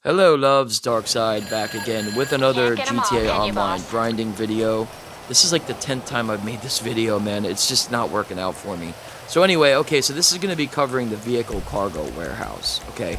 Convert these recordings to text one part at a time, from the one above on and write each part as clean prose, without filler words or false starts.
Hello loves, Darkside back again with another Can't get 'em all, GTA can you, Online boss? grinding video. This is like the 10th time I've made this video, man. It's just not working out for me. So anyway, okay, so this is going to be covering the vehicle cargo warehouse, okay?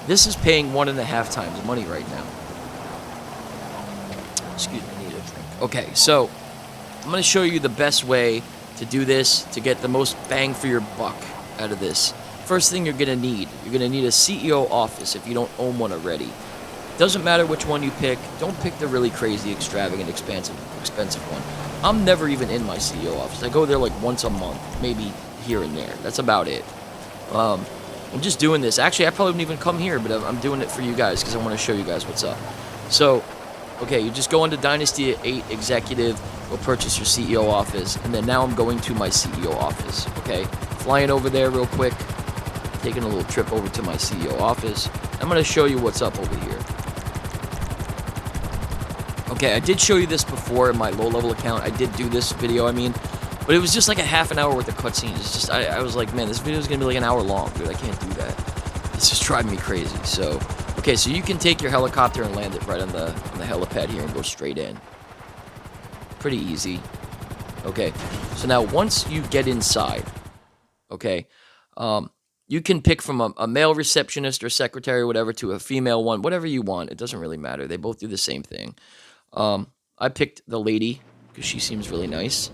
This is paying 1.5 times money right now. Excuse me, I need a drink. Okay, so I'm going to show you the best way to do this to get the most bang for your buck out of this. First thing you're going to need a CEO office if you don't own one already. Doesn't matter which one you pick. Don't pick the really crazy, extravagant, expensive one. I'm never even in my CEO office. I go there like once a month, maybe here and there. That's about it. I'm just doing this. Actually, I probably wouldn't even come here, but I'm doing it for you guys because I want to show you guys what's up. So, okay, you just go into Dynasty 8 Executive, go purchase your CEO office, and then now I'm going to my CEO office, okay? Flying over there real quick, taking a little trip over to my CEO office. I'm going to show you what's up over here. Okay, I did show you this before in my low-level account. I did do this video, but it was just like a half an hour worth of cutscenes. It's just, I was like, man, this video is going to be like an hour long, dude. I can't do that. It's just driving me crazy. So, okay, so you can take your helicopter and land it right on the helipad here and go straight in. Pretty easy. Okay, so now once you get inside, okay, you can pick from a male receptionist or secretary or whatever to a female one, whatever you want. It doesn't really matter. They both do the same thing. I picked the lady because she seems really nice.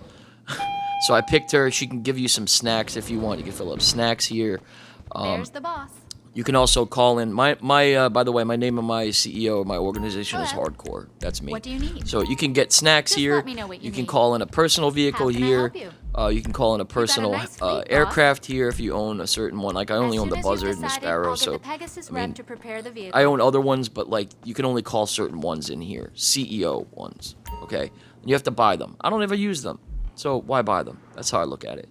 So I picked her. She can give you some snacks if you want. You can fill up snacks here. There's the boss. You can also call in by the way, my name of my CEO of my organization is Hello. Hardcore. That's me. What do you need? So you can get snacks Just here. let me know what you can need. call in a personal vehicle How can I here. help you? You can call in a personal nice fleet, boss. aircraft here if you own a certain one. Like I only As own soon the as you've Buzzard and the decided, Sparrow, I'll get so the Pegasus I mean, rep to prepare the vehicle. I own other ones, but like you can only call certain ones in here, CEO ones. Okay, and you have to buy them. I don't ever use them, so why buy them? That's how I look at it.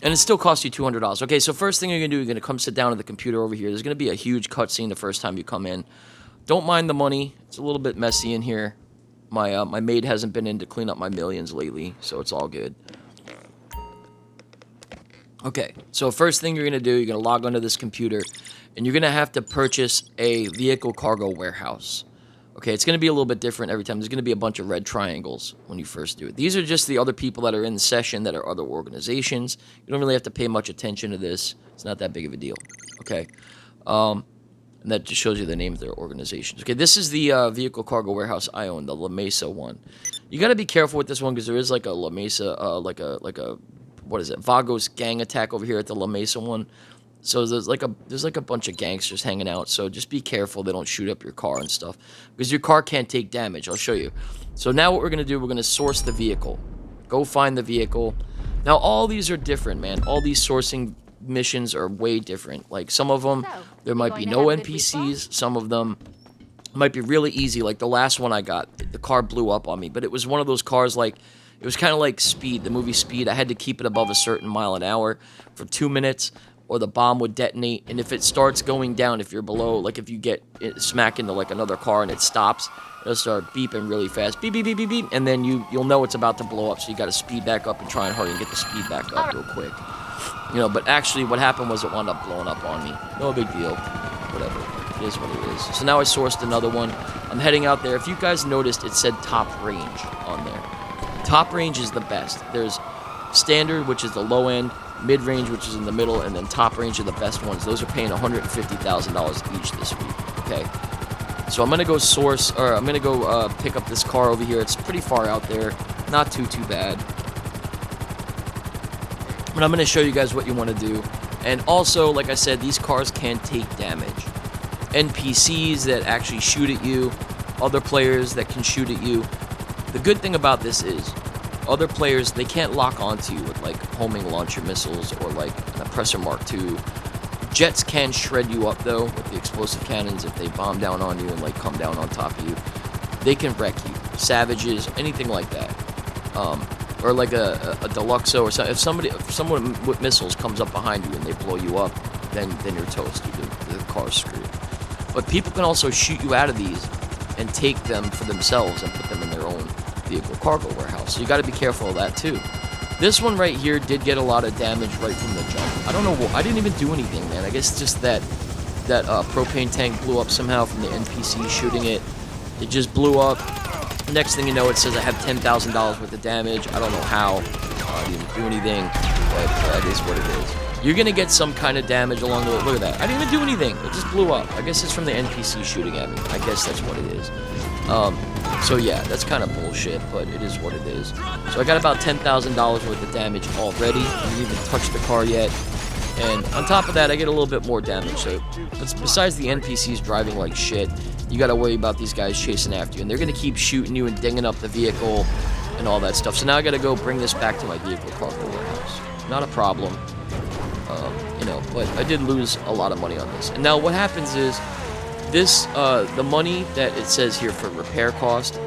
And it still costs you $200. Okay, so first thing you're going to do, you're going to come sit down at the computer over here. There's going to be a huge cutscene the first time you come in. Don't mind the money. It's a little bit messy in here. My maid hasn't been in to clean up my millions lately, so it's all good. Okay, so first thing you're going to do, you're going to log onto this computer, and you're going to have to purchase a vehicle cargo warehouse. Okay, it's going to be a little bit different every time. There's going to be a bunch of red triangles when you first do it. These are just the other people that are in the session that are other organizations. You don't really have to pay much attention to this. It's not that big of a deal. Okay, and that just shows you the name of their organizations. Okay, this is the vehicle cargo warehouse I own, the La Mesa one. You got to be careful with this one because there is like a La Mesa, like a what is it? Vagos gang attack over here at the La Mesa one. So there's like a bunch of gangsters hanging out. So just be careful they don't shoot up your car and stuff because your car can't take damage. I'll show you. So now what we're gonna do, we're gonna source the vehicle. Go find the vehicle. Now all these are different, man. All these sourcing missions are way different. Like some of them, So, there you might going be to no have a good week, NPCs. Some of them might be really easy. Like the last one I got, the car blew up on me, but it was one of those cars like. It was kind of like Speed, the movie Speed. I had to keep it above a certain mile an hour for 2 minutes, or the bomb would detonate. And if it starts going down, if you're below, like if you get smack into like another car and it stops, it'll start beeping really fast, beep beep beep beep beep, and then you'll know it's about to blow up. So you got to speed back up and try and hurry and get the speed back up real quick. You know, but actually, what happened was it wound up blowing up on me. No big deal. Whatever. It is what it is. So now I sourced another one. I'm heading out there. If you guys noticed, it said top range on there. Top range is the best. There's standard, which is the low end, mid range, which is in the middle, and then top range are the best ones. Those are paying $150,000 each this week. Okay, so I'm gonna go pick up this car over here. It's pretty far out there, not too bad. But I'm gonna show you guys what you want to do, and also, like I said, these cars can take damage. NPCs that actually shoot at you, other players that can shoot at you. The good thing about this is, other players, they can't lock onto you with like homing launcher missiles or like an oppressor Mark II. Jets can shred you up though with the explosive cannons if they bomb down on you and like come down on top of you. They can wreck you. Savages, anything like that. Or like a Deluxo or something. If someone with missiles comes up behind you and they blow you up, then you're toast. The car's screwed. But people can also shoot you out of these and take them for themselves and put them in their own vehicle cargo warehouse. So you got to be careful of that too. This one right here did get a lot of damage right from the jump. I don't know. I didn't even do anything, man. I guess just that that propane tank blew up somehow from the NPC shooting it. It just blew up. Next thing you know, it says I have $10,000 worth of damage. I don't know how. I didn't do anything, but that is what it is. You're gonna get some kind of damage along the way. Look at that. I didn't even do anything. It just blew up. I guess it's from the NPC shooting at me. I guess that's what it is. So yeah, that's kind of bullshit, but it is what it is. So I got about $10,000 worth of damage already. I didn't even touch the car yet. And on top of that, I get a little bit more damage. So besides the NPCs driving like shit, you got to worry about these guys chasing after you. And they're going to keep shooting you and dinging up the vehicle and all that stuff. So now I got to go bring this back to my vehicle cargo warehouse. Not a problem. You know, but I did lose a lot of money on this. And now what happens is this, the money that it says here for repair cost,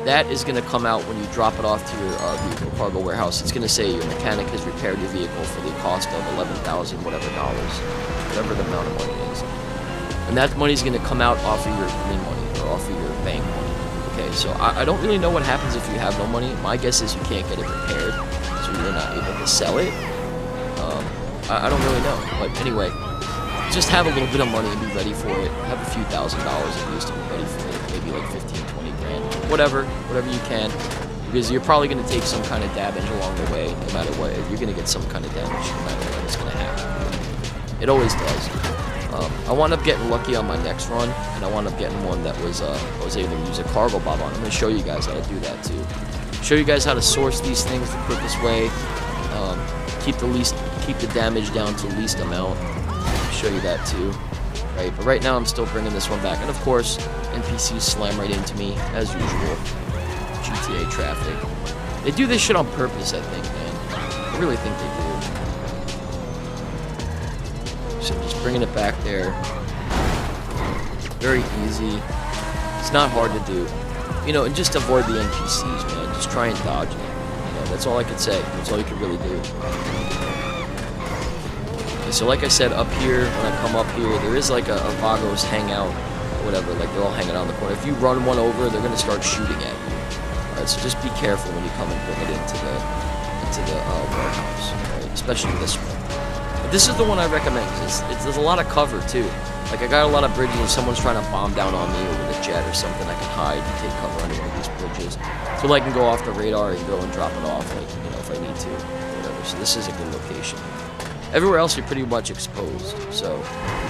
that is going to come out when you drop it off to your vehicle cargo warehouse. It's going to say your mechanic has repaired your vehicle for the cost of $11,000 whatever dollars, whatever the amount of money is. And that money is going to come out off of your green money or off of your bank money. Okay, so I don't really know what happens if you have no money. My guess is you can't get it repaired, so you're not able to sell it. I don't really know, but anyway, just have a little bit of money and be ready for it. Have a few $1,000s at least to be ready for it. Maybe like 15, 20 grand. Whatever you can. Because you're probably going to take some kind of damage along the way, no matter what. You're going to get some kind of damage, no matter what it's going to happen. It always does. I wound up getting lucky on my next run, and I wound up getting one that was, I was able to use a cargo bob on. I'm going to show you guys how to do that too. Show you guys how to source these things the quickest way. Keep the damage down to the least amount. Show you that too, right? But right now I'm still bringing this one back, and of course NPCs slam right into me as usual. GTA traffic. They do this shit on purpose, I think, man. I really think they do. So just bringing it back there. Very easy. It's not hard to do, you know, and just avoid the NPCs, man. Just try and dodge them. You know, that's all I could say. That's all you can really do. So like I said, up here, when I come up here, there is like a Vagos hangout, or whatever, like they're all hanging out in the corner. If you run one over, they're going to start shooting at you. Alright, so just be careful when you come and bring it into the warehouse, right? Especially this one. But this is the one I recommend, because there's a lot of cover, too. Like, I got a lot of bridges, if someone's trying to bomb down on me or with a jet or something, I can hide and take cover under one of these bridges. So I can go off the radar and go and drop it off, like, you know, if I need to, or whatever. So this is a good location. Everywhere else, you're pretty much exposed, so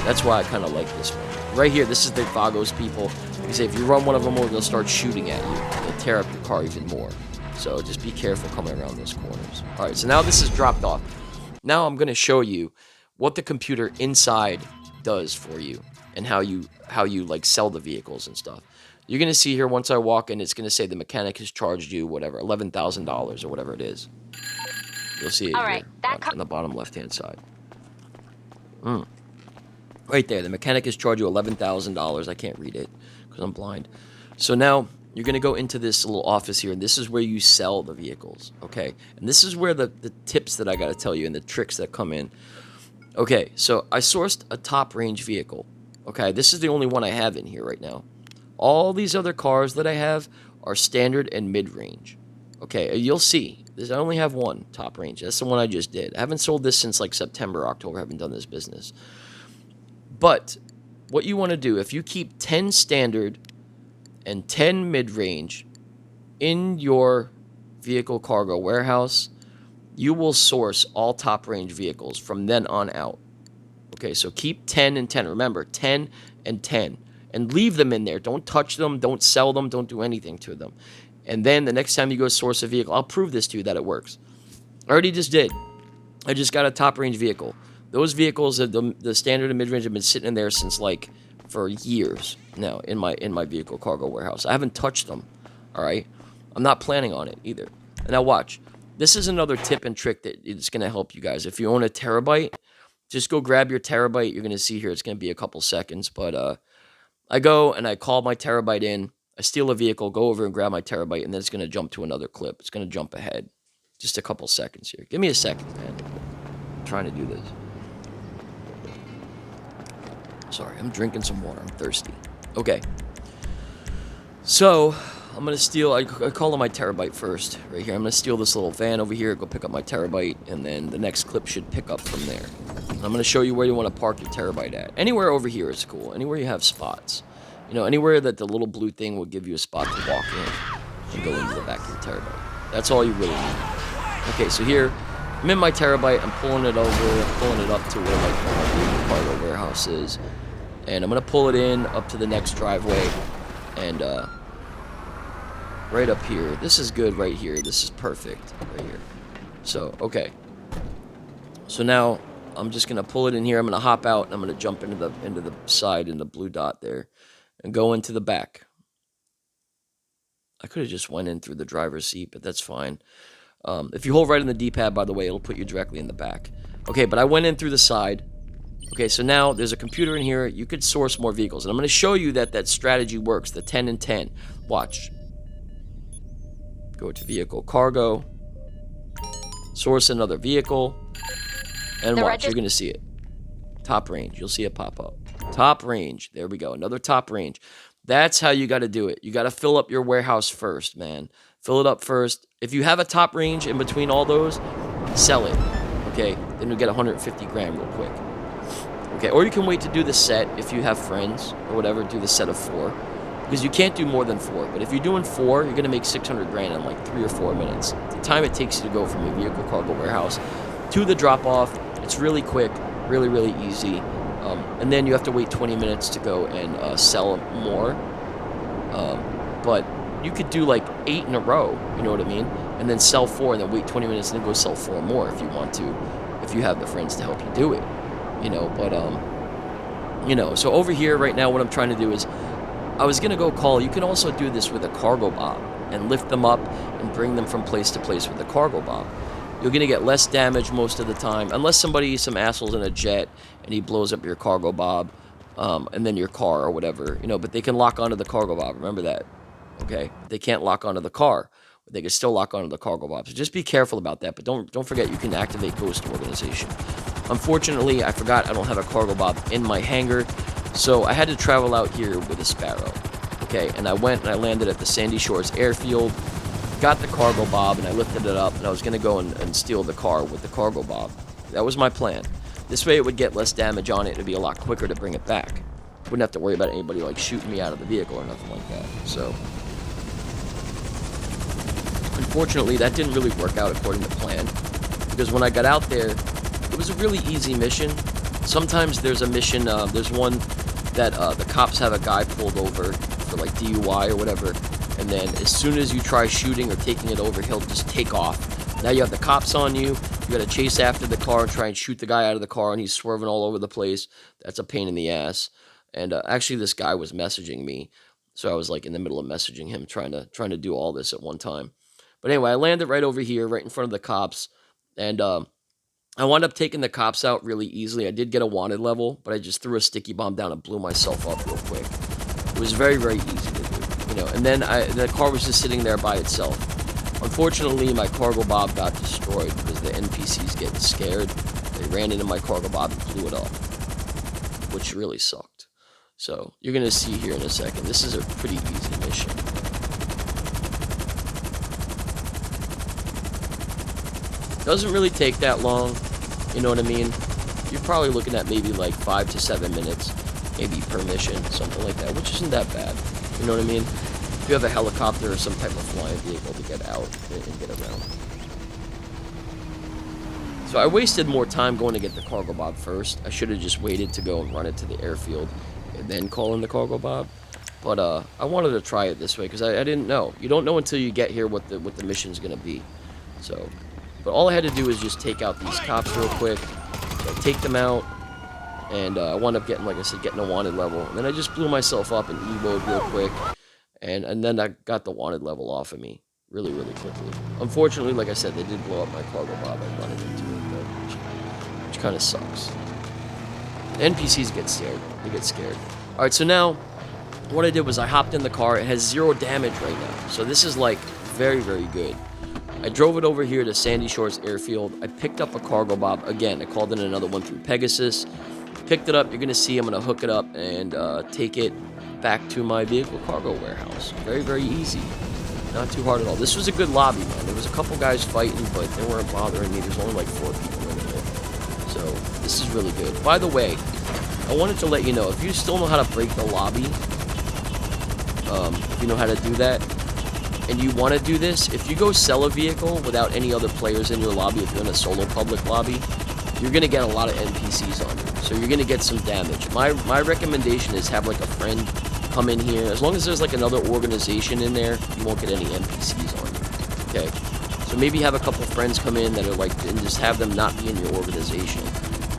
that's why I kind of like this one. Right here, this is the Vagos people. Like I say, if you run one of them over, they'll start shooting at you. They'll tear up your car even more. So just be careful coming around those corners. All right, so now this is dropped off. Now I'm going to show you what the computer inside does for you and how you like sell the vehicles and stuff. You're going to see here once I walk in, it's going to say the mechanic has charged you whatever, $11,000 or whatever it is. You'll see it here on the bottom left-hand side. Right there, the mechanic has charged you $11,000. I can't read it because I'm blind. So now you're going to go into this little office here, and this is where you sell the vehicles, okay? And this is where the tips that I got to tell you and the tricks that come in. Okay, so I sourced a top-range vehicle, okay? This is the only one I have in here right now. All these other cars that I have are standard and mid-range. Okay, you'll see. I only have one top range. That's the one I just did. I haven't sold this since like September, October. I haven't done this business. But what you want to do, if you keep 10 standard and 10 mid-range in your vehicle cargo warehouse, you will source all top range vehicles from then on out. Okay, so keep 10 and 10. Remember, 10 and 10. And leave them in there. Don't touch them. Don't sell them. Don't do anything to them. And then the next time you go source a vehicle, I'll prove this to you that it works. I already just did. I just got a top-range vehicle. Those vehicles, the standard and mid-range, have been sitting in there since, like, for years now in my vehicle cargo warehouse. I haven't touched them, all right? I'm not planning on it either. And now watch. This is another tip and trick that is going to help you guys. If you own a terabyte, just go grab your terabyte. You're going to see here it's going to be a couple seconds. But I go and I call my terabyte in. I steal a vehicle, go over and grab my terabyte, and then it's going to jump to another clip. It's going to jump ahead. Just a couple seconds here. Give me a second, man. I'm trying to do this. Sorry, I'm drinking some water. I'm thirsty. Okay. So, I'm gonna steal. I call it my terabyte first, right here. I'm gonna steal this little van over here, go pick up my terabyte, and then the next clip should pick up from there. I'm gonna show you where you want to park your terabyte at. Anywhere over here is cool. Anywhere you have spots. You know, anywhere that the little blue thing will give you a spot to walk in and go into the back of your terabyte. That's all you really need. Okay, so here, I'm in my terabyte. I'm pulling it over, pulling it up to where my cargo warehouse is, and I'm gonna pull it in up to the next driveway, and right up here. This is good right here. This is perfect right here. So, okay. So now I'm just going to pull it in here. I'm going to hop out and I'm going to jump into the side in the blue dot there and go into the back. I could have just went in through the driver's seat, but that's fine. If you hold right on the D-pad, by the way, it'll put you directly in the back. Okay, but I went in through the side. Okay, so now there's a computer in here. You could source more vehicles. And I'm going to show you that strategy works, the 10 and 10. Watch. Go to vehicle cargo, source another vehicle, and watch, you're going to see it. Top range, you'll see it pop up. Top range, there we go, another top range. That's how you got to do it. You got to fill up your warehouse first, man. Fill it up first. If you have a top range in between all those, sell it, okay? Then you'll get 150 grand real quick. Okay, or you can wait to do the set if you have friends or whatever, do the set of 4. Because you can't do more than 4. But if you're doing 4, you're going to make 600 grand in like 3 or 4 minutes. The time it takes you to go from your vehicle cargo warehouse to the drop-off, it's really quick, really, really easy. And then you have to wait 20 minutes to go and sell more. But you could do like 8 in a row, you know what I mean? And then sell 4 and then wait 20 minutes and then go sell 4 more if you want to. If you have the friends to help you do it, you know. But, you know, so over here right now what I'm trying to do is I was going to go call. You can also do this with a cargo bob and lift them up and bring them from place to place with a cargo bob. You're going to get less damage most of the time, unless some asshole's in a jet and he blows up your cargo bob and then your car or whatever, you know, but they can lock onto the cargo bob. Remember that, okay? They can't lock onto the car, but they can still lock onto the cargo bob. So just be careful about that, but don't forget you can activate Ghost Organization. Unfortunately, I forgot I don't have a cargo bob in my hangar. So I had to travel out here with a Sparrow, okay? And I went and I landed at the Sandy Shores airfield, got the cargo bob, and I lifted it up, and I was going to go and steal the car with the cargo bob. That was my plan. This way it would get less damage on it. It would be a lot quicker to bring it back. Wouldn't have to worry about anybody, like, shooting me out of the vehicle or nothing like that. So, unfortunately, that didn't really work out according to plan, because when I got out there, it was a really easy mission. Sometimes there's a mission, there's one that the cops have a guy pulled over for like DUI or whatever, and then as soon as you try shooting or taking it over, he'll just take off. Now you have the cops on you, you gotta chase after the car and try and shoot the guy out of the car, and he's swerving all over the place. That's a pain in the ass. And actually this guy was messaging me, so I was like in the middle of messaging him, trying to do all this at one time. But anyway, I landed right over here, right in front of the cops, and I wound up taking the cops out really easily. I did get a wanted level, but I just threw a sticky bomb down and blew myself up real quick. It was very, very easy to do, you know. And then the car was just sitting there by itself. Unfortunately, my cargo bob got destroyed because the NPCs getting scared. They ran into my cargo bob and blew it up, which really sucked. So you're going to see here in a second. This is a pretty easy mission. Doesn't really take that long, you know what I mean? You're probably looking at maybe like 5 to 7 minutes, maybe per mission, something like that, which isn't that bad, you know what I mean? If you have a helicopter or some type of flying vehicle to get out and get around. So I wasted more time going to get the cargo bob first. I should have just waited to go and run it to the airfield and then call in the cargo bob. But I wanted to try it this way because I didn't know. You don't know until you get here what the mission's going to be. So... But all I had to do was just take out these cops real quick. So take them out. And I wound up getting, like I said, getting a wanted level. And then I just blew myself up in E-mode real quick. And then I got the wanted level off of me really, really quickly. Unfortunately, like I said, they did blow up my cargo bob. I run it into it, though, which kind of sucks. The NPCs get scared. They get scared. Alright, so now, what I did was I hopped in the car. It has 0 damage right now. So this is, like, very, very good. I drove it over here to Sandy Shores Airfield. I picked up a cargo bob. Again, I called in another one through Pegasus. Picked it up. You're going to see I'm going to hook it up and take it, back to my vehicle cargo warehouse. Very, very easy. Not too hard at all. This was a good lobby, man. There was a couple guys fighting, but they weren't bothering me. There's only like 4 people in here. So, this is really good. By the way, I wanted to let you know, if you still know how to break the lobby, if you know how to do that, and you want to do this, if you go sell a vehicle without any other players in your lobby, if you're in a solo public lobby, you're going to get a lot of NPCs on you. So you're going to get some damage. My recommendation is have like a friend come in here. As long as there's like another organization in there, you won't get any NPCs on you. Okay? So maybe have a couple friends come in that are like, and just have them not be in your organization.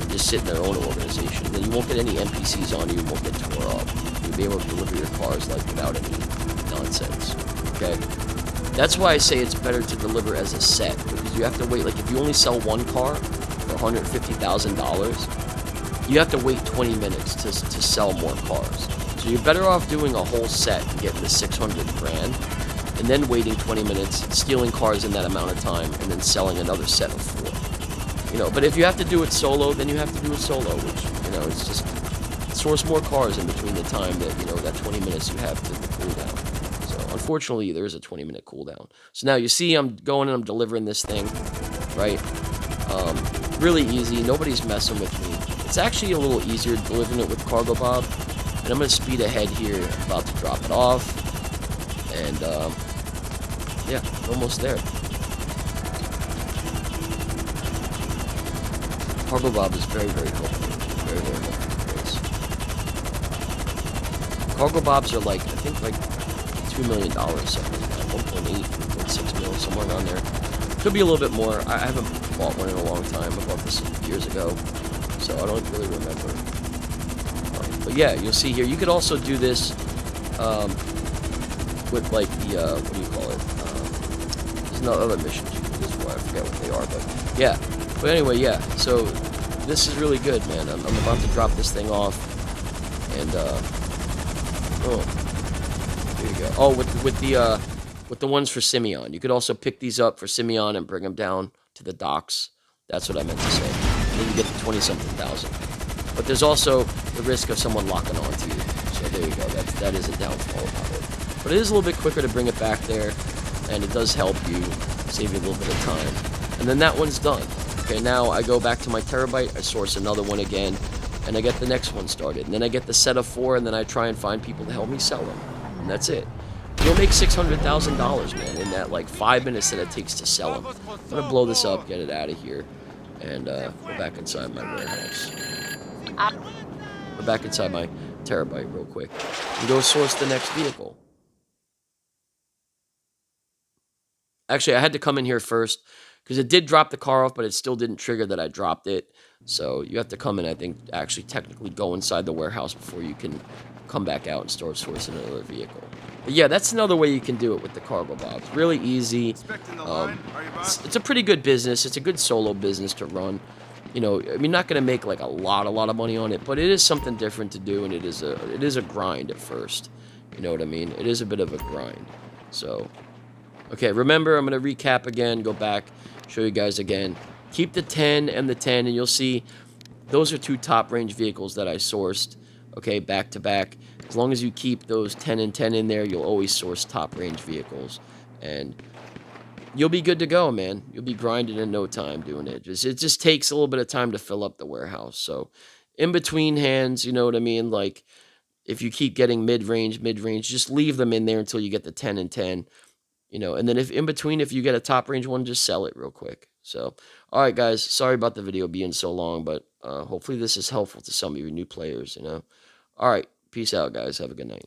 And just sit in their own organization. Then you won't get any NPCs on you, you won't get tore up. You'll be able to deliver your cars like without any nonsense. Okay? That's why I say it's better to deliver as a set, because you have to wait. Like if you only sell one car for $150,000, you have to wait 20 minutes to sell more cars. So you're better off doing a whole set and getting the 600 grand, and then waiting 20 minutes, stealing cars in that amount of time, and then selling another set of 4. You know, but if you have to do it solo, then you have to do it solo, which, you know, it's just source more cars in between the time that, you know, that 20 minutes you have to the cooldown. So unfortunately, there is a 20-minute cooldown. So now you see I'm going and I'm delivering this thing, right? Really easy. Nobody's messing with me. It's actually a little easier delivering it with Cargo Bob. And I'm going to speed ahead here. About to drop it off. And, yeah, almost there. Cargo Bob is very, very helpful. Very, very helpful for this. Cargo Bobs are like, I think like $2 million, something like that. 1.8, 1.6 mil, somewhere around there. Could be a little bit more. I haven't bought one in a long time. I bought this years ago, so I don't really remember. But yeah, you'll see here. You could also do this with like the, what do you call it? There's no other missions you can do this for. I forget what they are, but yeah. But anyway, yeah. So this is really good, man. I'm about to drop this thing off, and oh, here you go. Oh, with the ones for Simeon. You could also pick these up for Simeon and bring them down to the docks. That's what I meant to say. And then you get the 20-something thousand. But there's also the risk of someone locking onto you. So there you go. That is a downfall about it. But it is a little bit quicker to bring it back there, and it does help you, save you a little bit of time. And then that one's done. Okay, now I go back to my terabyte, I source another one again, and I get the next one started. And then I get the set of 4, and then I try and find people to help me sell them. And that's it. You'll make $600,000, man, in that, like, 5 minutes that it takes to sell them. I'm going to blow this up, get it out of here, and go back inside my warehouse. Go back inside my terabyte real quick. And go source the next vehicle. Actually, I had to come in here first, because it did drop the car off, but it still didn't trigger that I dropped it. So you have to come in, I think, actually technically go inside the warehouse before you can come back out and start sourcing another vehicle. But yeah, that's another way you can do it with the Cargo Bobs. Really easy. It's a pretty good business. It's a good solo business to run. You know, I mean, not going to make like a lot of money on it, but it is something different to do, and it is a grind at first. You know what I mean? It is a bit of a grind. So, okay, remember, I'm going to recap again, go back, show you guys again. Keep the 10 and the 10, and you'll see those are 2 top-range vehicles that I sourced, okay, back to back. As long as you keep those 10 and 10 in there, you'll always source top-range vehicles. And you'll be good to go, man. You'll be grinding in no time doing it. It just takes a little bit of time to fill up the warehouse. So, in between hands, you know what I mean? Like, if you keep getting mid-range, just leave them in there until you get the 10 and 10. You know, and then if in between, if you get a top-range one, just sell it real quick. So, all right, guys. Sorry about the video being so long, but hopefully this is helpful to some of you new players, you know. All right. Peace out, guys. Have a good night.